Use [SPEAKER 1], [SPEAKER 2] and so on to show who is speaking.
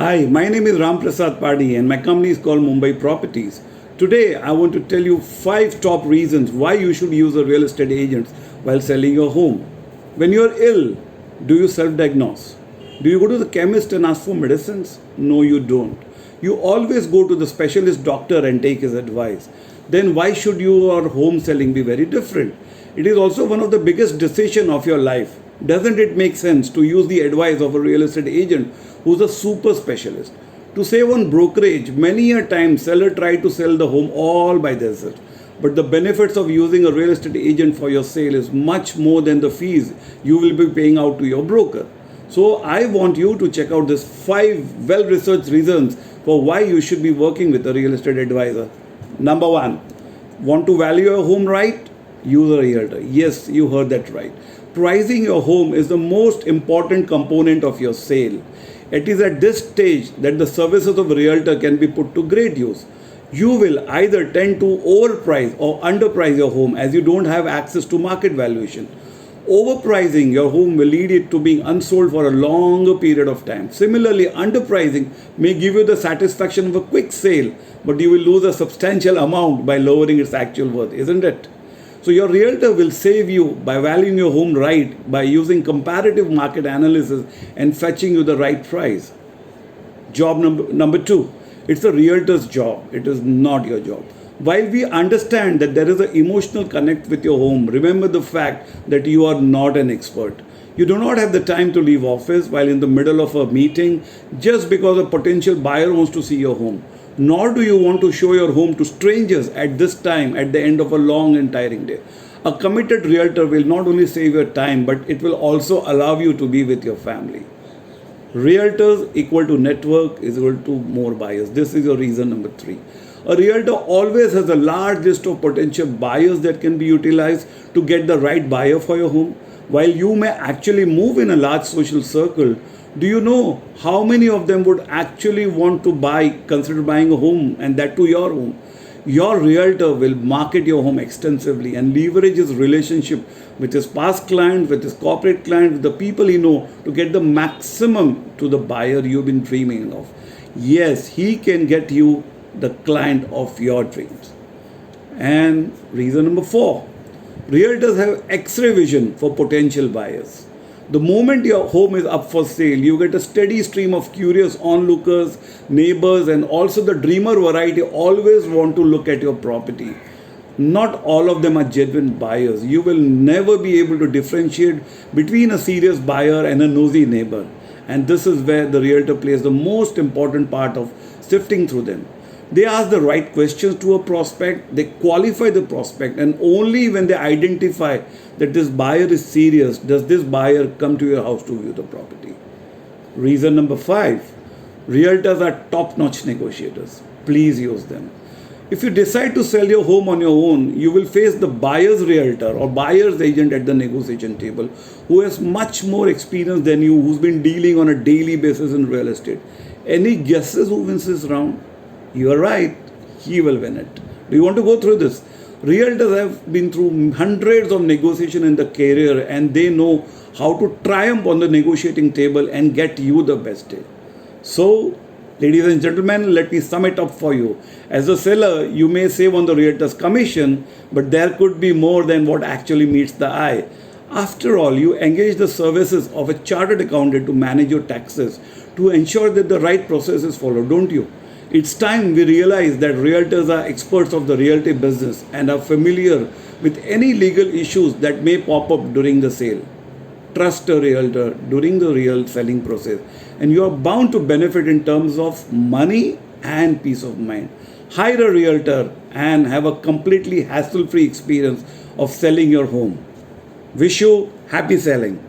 [SPEAKER 1] Hi, my name is Ram Prasad Padi and my company is called Mumbai Properties. Today, I want to tell you 5 top reasons why you should use a real estate agent while selling your home. When you are ill, do you self-diagnose? Do you go to the chemist and ask for medicines? No, you don't. You always go to the specialist doctor and take his advice. Then why should your home selling be very different? It is also one of the biggest decisions of your life. Doesn't it make sense to use the advice of a real estate agent who's a super specialist? To save on brokerage, many a time seller try to sell the home all by themselves. But the benefits of using a real estate agent for your sale is much more than the fees you will be paying out to your broker. So I want you to check out these 5 well-researched reasons for why you should be working with a real estate advisor. Number 1, want to value your home right? Use a realtor. Yes, you heard that right. Pricing your home is the most important component of your sale. It is at this stage that the services of a realtor can be put to great use. You will either tend to overprice or underprice your home as you don't have access to market valuation. Overpricing your home will lead it to being unsold for a longer period of time. Similarly, underpricing may give you the satisfaction of a quick sale, but you will lose a substantial amount by lowering its actual worth, isn't it? So your realtor will save you by valuing your home right by using comparative market analysis and fetching you the right price. Job number 2, it's a realtor's job. It is not your job. While we understand that there is an emotional connect with your home, remember the fact that you are not an expert. You do not have the time to leave office while in the middle of a meeting just because a potential buyer wants to see your home. Nor do you want to show your home to strangers at this time at the end of a long and tiring day. A committed realtor will not only save your time, but it will also allow you to be with your family. Realtors equal to network is equal to more buyers. This is your reason number 3. A realtor always has a large list of potential buyers that can be utilized to get the right buyer for your home. While you may actually move in a large social circle, do you know how many of them would actually want to consider buying a home, and that to your home? Your realtor will market your home extensively and leverage his relationship with his past client, with his corporate client, with the people he know to get the maximum to the buyer you've been dreaming of. Yes, he can get you the client of your dreams. And reason number 4, realtors have X-ray vision for potential buyers. The moment your home is up for sale, you get a steady stream of curious onlookers, neighbors, and also the dreamer variety always want to look at your property. Not all of them are genuine buyers. You will never be able to differentiate between a serious buyer and a nosy neighbor. And this is where the realtor plays the most important part of sifting through them. They ask the right questions to a prospect, they qualify the prospect, and only when they identify that this buyer is serious does this buyer come to your house to view the property. Reason number 5, realtors are top-notch negotiators. Please use them. If you decide to sell your home on your own, you will face the buyer's realtor or buyer's agent at the negotiation table who has much more experience than you, who's been dealing on a daily basis in real estate. Any guesses who wins this round? You are right, he will win it. Do you want to go through this? Realtors have been through hundreds of negotiations in the career and they know how to triumph on the negotiating table and get you the best deal. So, ladies and gentlemen, let me sum it up for you. As a seller, you may save on the realtor's commission, but there could be more than what actually meets the eye. After all, you engage the services of a chartered accountant to manage your taxes, to ensure that the right process is followed, don't you? It's time we realize that realtors are experts of the realty business and are familiar with any legal issues that may pop up during the sale. Trust a realtor during the real selling process, and you are bound to benefit in terms of money and peace of mind. Hire a realtor and have a completely hassle-free experience of selling your home. Wish you happy selling.